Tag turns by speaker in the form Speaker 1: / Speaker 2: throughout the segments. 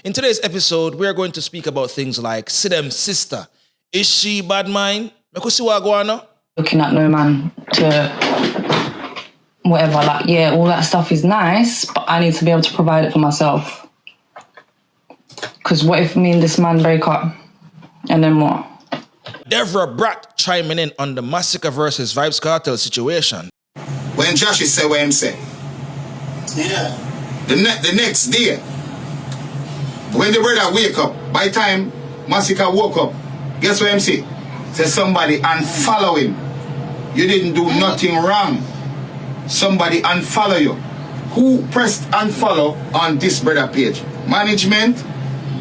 Speaker 1: In today's episode, we are going to speak about things like Sidem's sister. Is she bad mind? Looking
Speaker 2: at no man to whatever, like, yeah, all that stuff is nice, but I need to be able to provide it for myself. Because what if me and this man break up? And then what?
Speaker 1: Deva Bratta chiming in on the Masicka versus Vybz Kartel situation.
Speaker 3: When Jashi say what him say, yeah. The next day, when the brother wake up, by the time Masicka woke up, guess what him say? Say somebody unfollow him. You didn't do nothing wrong. Somebody unfollow you. Who pressed unfollow on this brother page? Management,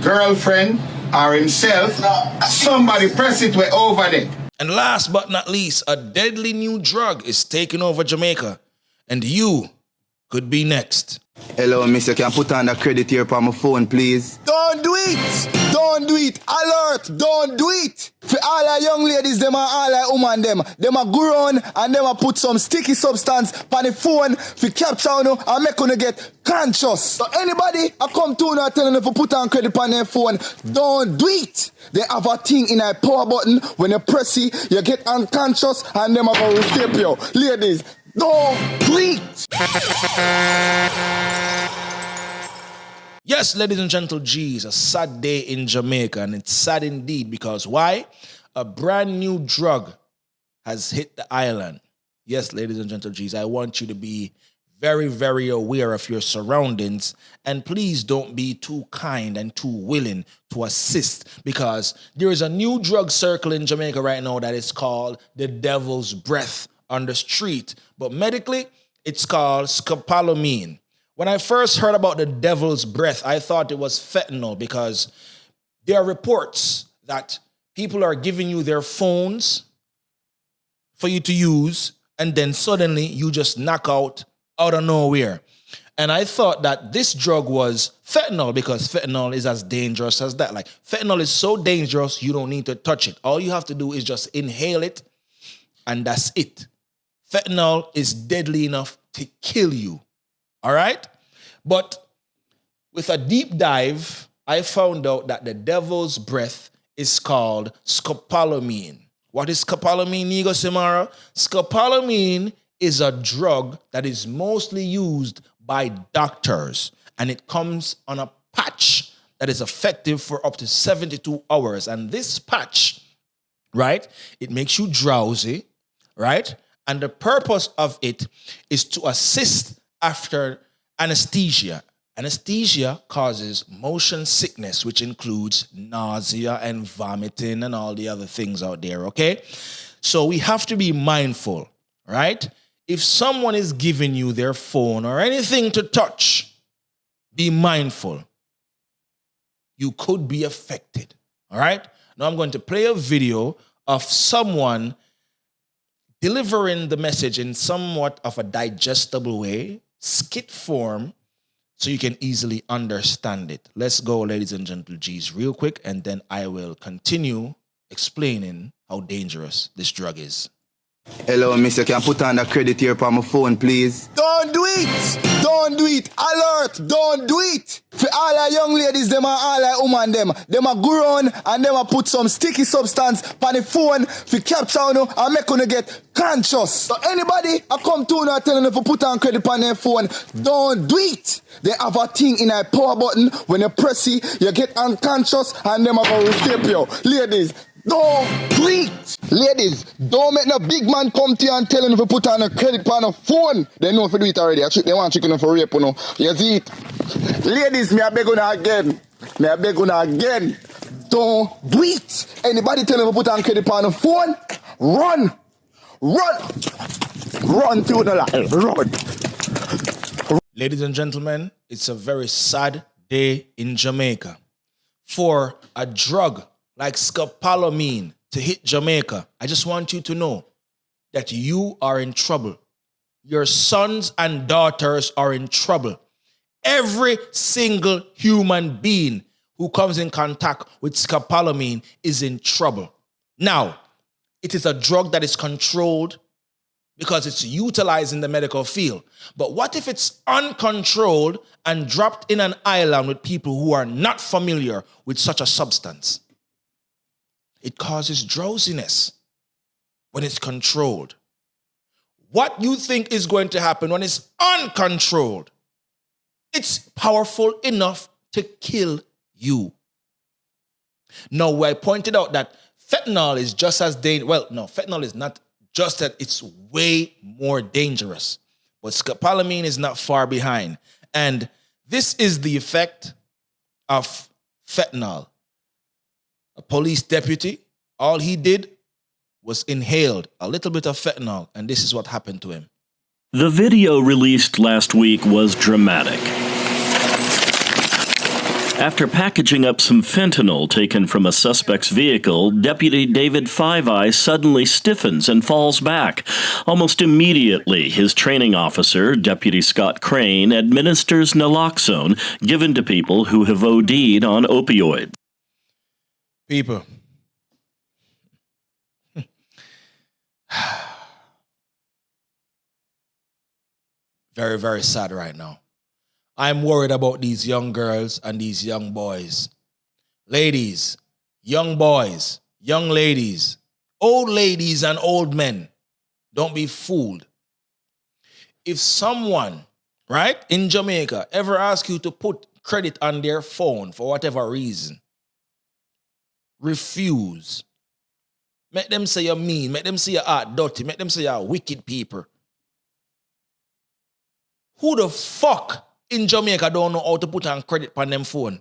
Speaker 3: girlfriend, or himself? Somebody press it way over there.
Speaker 1: And last but not least, a deadly new drug is taking over Jamaica. And you could be next.
Speaker 4: Hello, mister. Can I put on the credit here for my phone, please?
Speaker 5: Don't do it! Don't do it! Alert! Don't do it! For all our young ladies, them and all our women, them a go on and them a put some sticky substance on the phone for capture you and make you get conscious. So anybody I come to you and telling you to put on credit on their phone, don't do it! They have a thing in a power button. When you press it, you get unconscious and them are going to tape you. Ladies, don't do it!
Speaker 1: Yes, ladies and gentle G's, a sad day in Jamaica, and it's sad indeed because why? A brand new drug has hit the island. Yes, ladies and gentle G's, I want you to be very, very aware of your surroundings, and please don't be too kind and too willing to assist because there is a new drug circle in Jamaica right now that is called the devil's breath on the street, but medically, it's called scopolamine. When I first heard about the devil's breath, I thought it was fentanyl because there are reports that people are giving you their phones for you to use, and then suddenly you just knock out of nowhere. And I thought that this drug was fentanyl because fentanyl is as dangerous as that. Like, fentanyl is so dangerous, you don't need to touch it. All you have to do is just inhale it, and that's it. Fentanyl is deadly enough to kill you. All right? But with a deep dive, I found out that the devil's breath is called scopolamine. What is scopolamine, negusimara? Scopolamine is a drug that is mostly used by doctors, and it comes on a patch that is effective for up to 72 hours. And this patch, right, it makes you drowsy, right? And the purpose of it is to assist after anesthesia. Anesthesia causes motion sickness, which includes nausea and vomiting and all the other things out there, okay? So we have to be mindful, right? If someone is giving you their phone or anything to touch, be mindful. You could be affected, all right? Now I'm going to play a video of someone delivering the message in somewhat of a digestible way, skit form, so you can easily understand it. Let's go, ladies and gentle G's, real quick, and then I will continue explaining how dangerous this drug is.
Speaker 4: Hello, mister. Can I put on the credit here for my phone, please?
Speaker 5: Don't do it! Don't do it! Alert! Don't do it! For all our young ladies, them and all our women, them a go on and them a put some sticky substance on the phone for capture you and make you get conscious. So anybody I come to you and telling you to put on credit on their phone, don't do it! They have a thing in a power button. When you press it, you get unconscious and them are going to tape you. Ladies, don't do it! Ladies, don't make no big man come to you and tell you to put on a credit on a phone. They know if you do it already. They want chicken for rape, you know. You see it? Ladies, me I beg you again. Me I beg you again. Don't do it! Anybody tell you to put on credit on a phone, run! Run! Run through the line. Run!
Speaker 1: Ladies and gentlemen, it's a very sad day in Jamaica. For a drug like scopolamine to hit Jamaica, I just want you to know that you are in trouble. Your sons and daughters are in trouble. Every single human being who comes in contact with scopolamine is in trouble. Now, it is a drug that is controlled because it's utilized in the medical field. But what if it's uncontrolled and dropped in an island with people who are not familiar with such a substance? It causes drowsiness when it's controlled. What you think is going to happen when it's uncontrolled? It's powerful enough to kill you. Now, I pointed out that fentanyl is just as dangerous. Well, no, fentanyl is not just that, it's way more dangerous. But scopolamine is not far behind. And this is the effect of fentanyl. A police deputy, all he did was inhaled a little bit of fentanyl, and this is what happened to him.
Speaker 6: The video released last week was dramatic. After packaging up some fentanyl taken from a suspect's vehicle, Deputy David Five Eyes suddenly stiffens and falls back. Almost immediately, his training officer, Deputy Scott Crane, administers naloxone given to people who have OD'd on opioids.
Speaker 1: People. Very, very sad right now. I'm worried about these young girls and these young boys. Ladies, young boys, young ladies, old ladies and old men. Don't be fooled. If someone, right, in Jamaica ever asks you to put credit on their phone for whatever reason, refuse. Make them say you're mean. Make them say you're dirty. Make them say you're wicked people. Who the fuck in Jamaica don't know how to put on credit on them phone?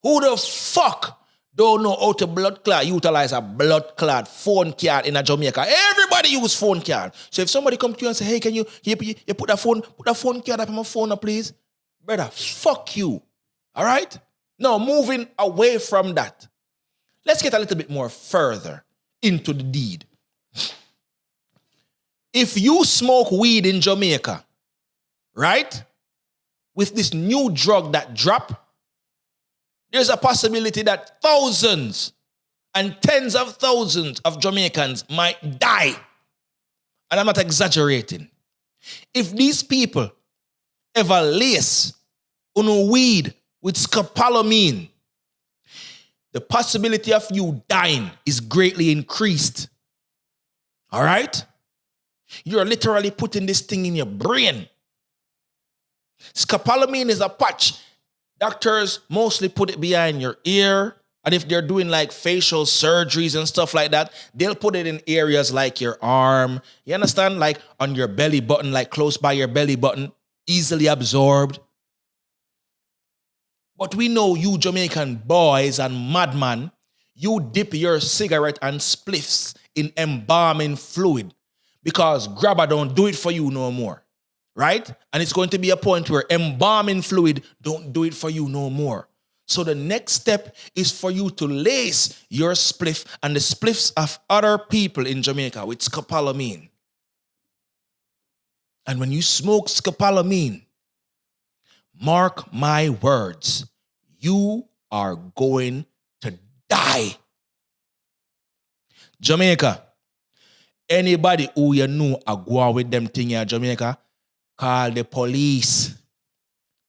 Speaker 1: Who the fuck don't know how to utilize a blood clot phone card in a Jamaica? Everybody use phone card. So if somebody come to you and say, hey, can you put that phone card up on my phone, please? Brother, fuck you. All right? Now, moving away from that, let's get a little bit more further into the deed. If you smoke weed in Jamaica, right, with this new drug that dropped, there's a possibility that thousands and tens of thousands of Jamaicans might die. And I'm not exaggerating. If these people ever lace weed with scopolamine, the possibility of you dying is greatly increased. All right? You're literally putting this thing in your brain. Scopolamine is a patch. Doctors mostly put it behind your ear. And if they're doing like facial surgeries and stuff like that, they'll put it in areas like your arm. You understand? Like on your belly button, like close by your belly button, easily absorbed. But we know you Jamaican boys and madman, you dip your cigarette and spliffs in embalming fluid because grabber don't do it for you no more. Right? And it's going to be a point where embalming fluid don't do it for you no more. So the next step is for you to lace your spliff and the spliffs of other people in Jamaica with scopolamine. And when you smoke scopolamine, mark my words, you are going to die. Jamaica, anybody who you know a go with them thing in Jamaica, call the police.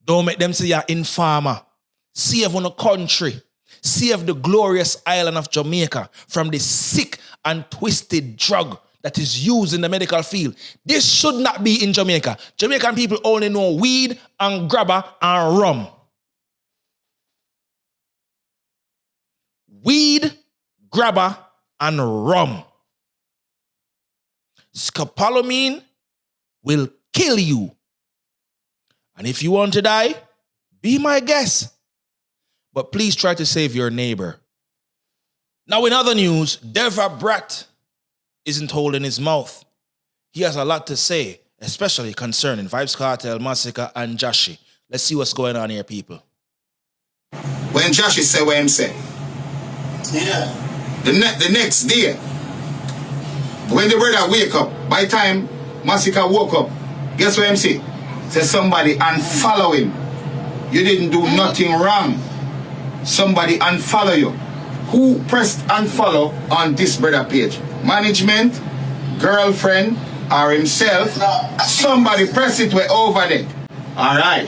Speaker 1: Don't make them say you're informer. Save on the country. Save the glorious island of Jamaica from the sick and twisted drug that is used in the medical field. This should not be in Jamaica. Jamaican people only know weed and grabber and rum. Weed, grabber, and rum. Scopolamine will kill you. And if you want to die, be my guest. But please try to save your neighbor. Now in other news, Deva Bratta isn't holding his mouth. He has a lot to say, especially concerning Vybz Kartel, Masicka, and Jashi. Let's see what's going on here, people.
Speaker 3: When Jashi say what him say, yeah. The next day, when the brother wake up, by the time Masicka woke up, guess what him say? Say somebody unfollow him. You didn't do nothing wrong. Somebody unfollow you. Who pressed unfollow on this brother page? Management, girlfriend, or himself, somebody press it way over there. Alright.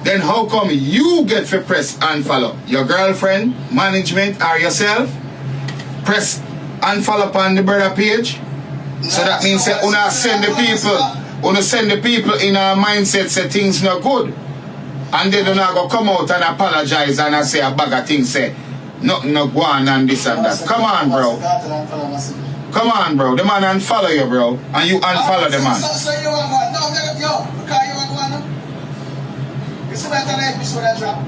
Speaker 3: Then how come you get to press unfollow? Your girlfriend, management, or yourself? Press unfollow on the brother page. So that means that una send the people in a mindset say things not good. And they don't go come out and apologize and say a bag of things say nothing no go on and this and that. Come on, bro. Come on, bro. The man unfollow you, bro. And you unfollow the man.
Speaker 7: So you want to go? No, yo, because you want to go. You see that episode I drop?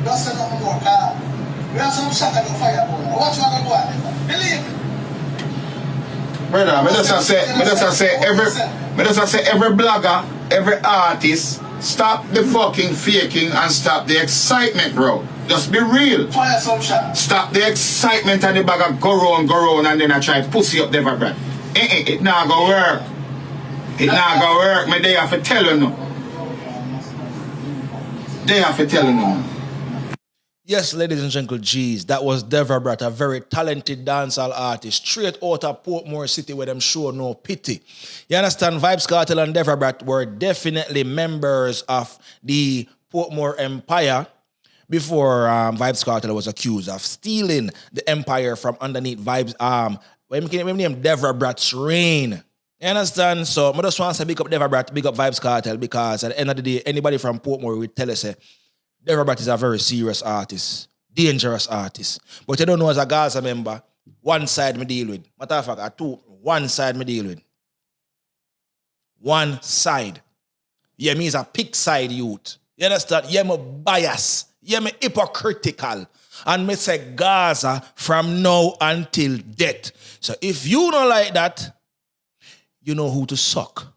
Speaker 7: Don't say nothing more, car. We have some shot at the fire. What you want to go? Believe me.
Speaker 3: Brother, me just say every blogger, every artist, stop the fucking faking and stop the excitement, bro. Just be real.
Speaker 7: Fire some shot.
Speaker 3: Stop the excitement and the bagger go round and then I try to pussy up Deva, bro. It not gonna work. It not gonna work. Me they have to tell you no. They have to tell you no.
Speaker 1: Yes, ladies and gentlemen, G's, that was Deva Bratta, a very talented dancehall artist, straight out of Portmore City where them show no pity. You understand, Vybz Kartel and Deva Bratta were definitely members of the Portmore Empire before Vybz Kartel was accused of stealing the empire from underneath Vybz, when name Deva Bratta's reign. You understand? So I just want to say big up Deva Bratta, big up Vybz Kartel, because at the end of the day, anybody from Portmore will tell us, Deva Bratta is a very serious artist, dangerous artist. But you don't know as a Gaza member, one side me deal with. Matter of fact, one side me deal with. One side. Yeah, me is a pick side youth. You understand? Yeah, me bias. Yeah, me hypocritical. And me say Gaza from now until death. So if you don't like that, you know who to suck.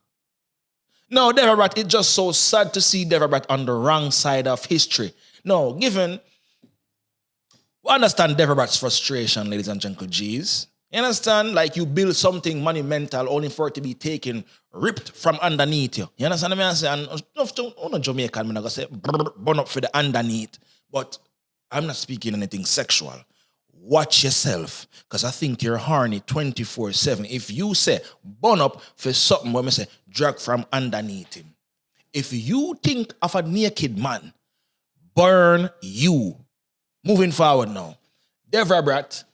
Speaker 1: No, Deva Bratta, it's just so sad to see Deva Bratta on the wrong side of history. No, given, we understand Deva Bratta's frustration, ladies and gentlemen, G's. You understand? Like you build something monumental only for it to be taken, ripped from underneath you. You understand what I'm saying? And I'm not Jamaican, I'm going to say, burn up for the underneath. But I'm not speaking anything sexual. Watch yourself, because I think you're horny 24/7. If you say, burn up for something, when I say, drag from underneath him. If you think of a naked man, burn you. Moving forward now. Deva Bratta,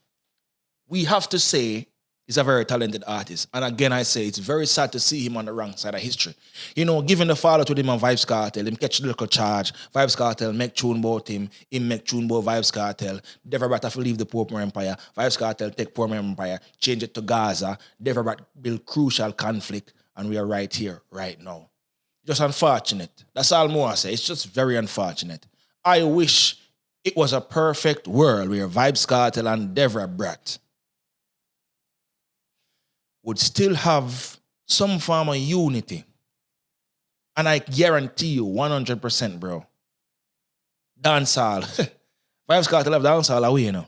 Speaker 1: we have to say, he's a very talented artist. And again, I say, it's very sad to see him on the wrong side of history. You know, given the follow to him on Vybz Kartel, him catch the little charge, Vybz Kartel make tune about him make tune about Vybz Kartel, Deva Bratta to leave the Portmore Empire, Vybz Kartel take Portmore Empire, change it to Gaza, Deva Bratta build crucial conflict, and we are right here, right now. Just unfortunate. That's all more I say. It's just very unfortunate. I wish it was a perfect world where Vybz Kartel and Deva Bratta would still have some form of unity. And I guarantee you, 100%, bro. Dancehall. Vybz Kartel have dancehall away, you know.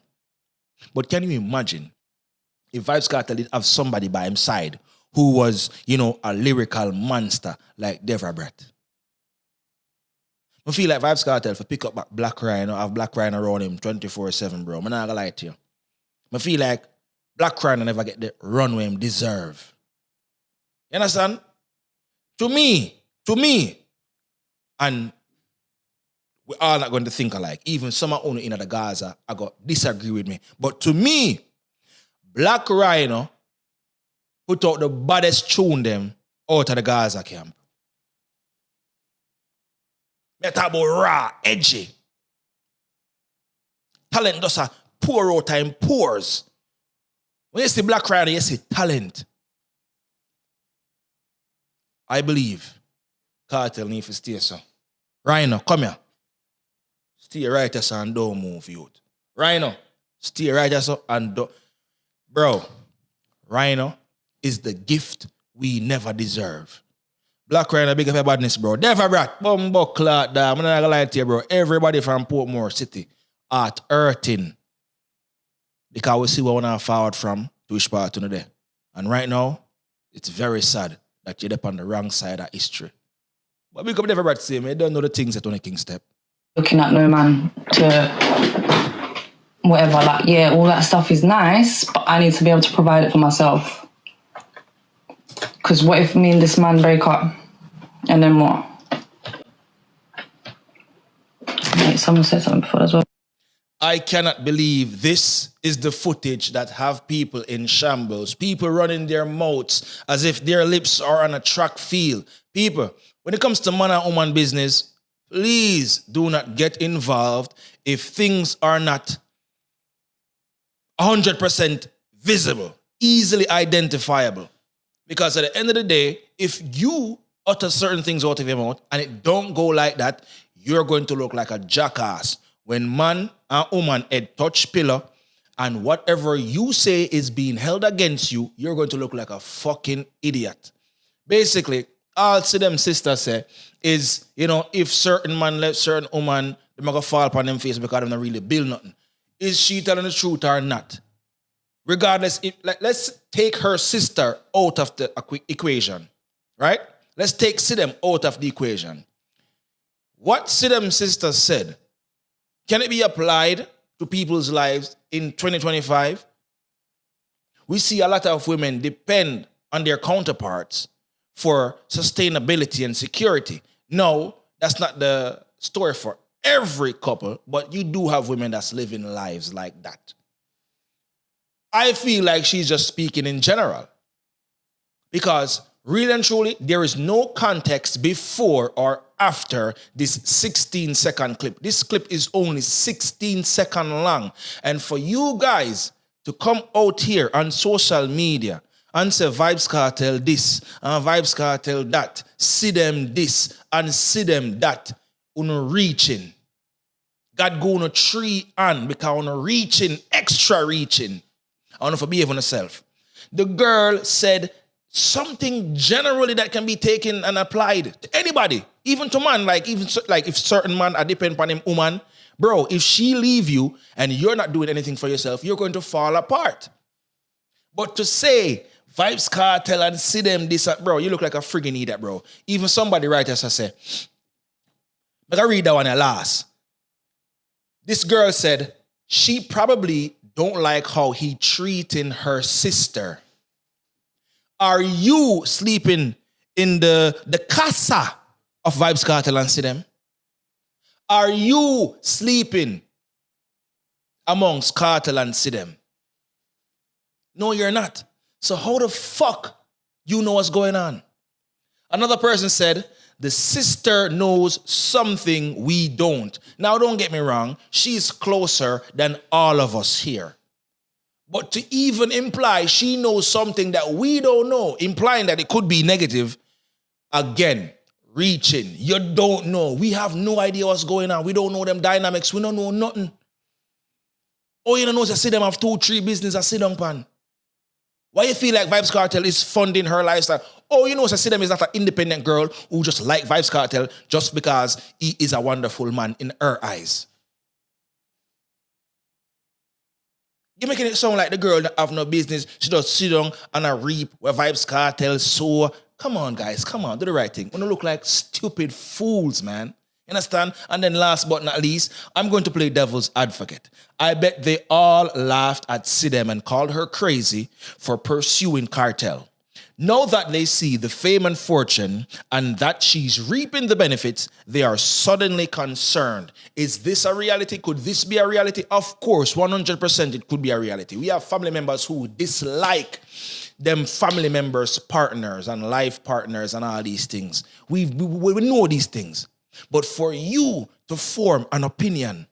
Speaker 1: But can you imagine if Vybz Kartel did have somebody by his side who was, you know, a lyrical monster like Deva Bratta? I feel like Vybz Kartel for pick up Black Rhino, have Black Rhino around him 24/7, bro. I'm not gonna lie to you. I feel like Black Rhino never get the runway him deserve. You understand? To me, and we're all not going to think alike. Even some of you in the Gaza are going to disagree with me. But to me, Black Rhino put out the baddest tune them out of the Gaza camp. Me talk about raw, edgy. Talent does a pour out time pours. When you see Black Rhino, you see talent. I believe Kartel need to stay so. Rhino, come here. Stay right there so and don't move, youth. Rhino, stay right there so and don't. Bro, Rhino is the gift we never deserve. Black Rhino, big up your badness, bro. Deva Bratta, bumbo clot, I'm not gonna lie to you, bro. Everybody from Portmore City at hurting. Because we see what we're forward from to which part to today. And right now, it's very sad that you're up on the wrong side of history. But big up Deva Bratta say, me don't know the things that on the king step.
Speaker 2: Looking at no man to whatever, like, yeah, all that stuff is nice, but I need to be able to provide it for myself. Because what if me and this man break up? And then what? Like someone said something before as well.
Speaker 1: I cannot believe this is the footage that have people in shambles. People running their mouths as if their lips are on a track field. People, when it comes to man and woman business, please do not get involved if things are not 100% visible, easily identifiable. Because at the end of the day, if you utter certain things out of your mouth and it don't go like that, you're going to look like a jackass. When man and woman head touch pillar and whatever you say is being held against you, you're going to look like a fucking idiot. Basically, all Sidem sister say is, if certain man left certain woman, they're going to fall upon them face because they don't really build nothing. Is she telling the truth or not? Regardless, let's take her sister out of the equation, right? Let's take Sidem out of the equation. What Sidem sister said, can it be applied to people's lives in 2025? We see a lot of women depend on their counterparts for sustainability and security. No, that's not the story for every couple, but you do have women that's living lives like that. I feel like she's just speaking in general. Because really and truly, there is no context before or after this 16-second clip. This clip is only 16 seconds long. And for you guys to come out here on social media and say Vybz Kartel this and Vybz Kartel that, Sidem this and Sidem that, uno reaching. God go on a tree and because uno reaching, extra reaching. I want to behave on yourself. The girl said something generally that can be taken and applied to anybody, even to man, like if certain man are depend upon him woman, bro, if she leave you and you're not doing anything for yourself, you're going to fall apart. But to say Vybz Kartel and Sidem this, bro, you look like a friggin' idiot, bro. Even somebody right as I say, but I read that one at last. This girl said she probably don't like how he treating her sister. Are you sleeping in the casa of Vybz Kartel and Sidem? Are you sleeping amongst Kartel and Sidem? No, you're not. So how the fuck you know what's going on? Another person said, the sister knows something we don't. Now, don't get me wrong. She's closer than all of us here. But to even imply she knows something that we don't know, implying that it could be negative, again, reaching. You don't know. We have no idea what's going on. We don't know them dynamics. We don't know nothing. All you don't know is I see them have 2-3 business I sit down pan. Why you feel like Vybz Kartel is funding her lifestyle? Oh, you know, I see them is not an independent girl who just like Vybz Kartel just because he is a wonderful man in her eyes. You're making it sound like the girl that have no business. She just sit down and a reap where Vybz Kartel sow. Come on, guys. Come on. Do the right thing. We don't look like stupid fools, man. You understand? And then last but not least, I'm going to play devil's advocate. I bet they all laughed at Sidem and called her crazy for pursuing Kartel. Now that they see the fame and fortune and that she's reaping the benefits, they are suddenly concerned. Is this a reality? Could this be a reality? Of course, 100% it could be a reality. We have family members who dislike them family members' partners and life partners and all these things. We know these things. But for you to form an opinion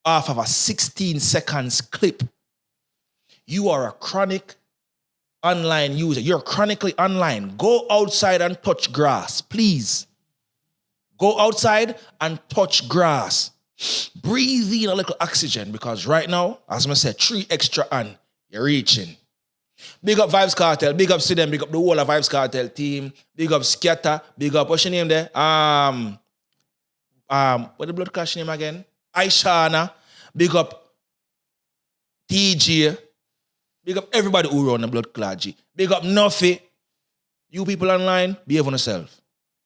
Speaker 1: off of a 16 seconds clip, you are a chronic online user. You're chronically online. Go outside and touch grass, please. Go outside and touch grass. Breathe in a little oxygen because right now, as I said, 3 extra and you're reaching. Big up Vybz Kartel, big up Sidem, big up the whole of Vybz Kartel team, big up Scatter, big up, what's your name there? What the blood clash name again? Aishana, big up TJ, big up everybody who run the blood clergy. Big up Nuffy. You people online, behave on yourself.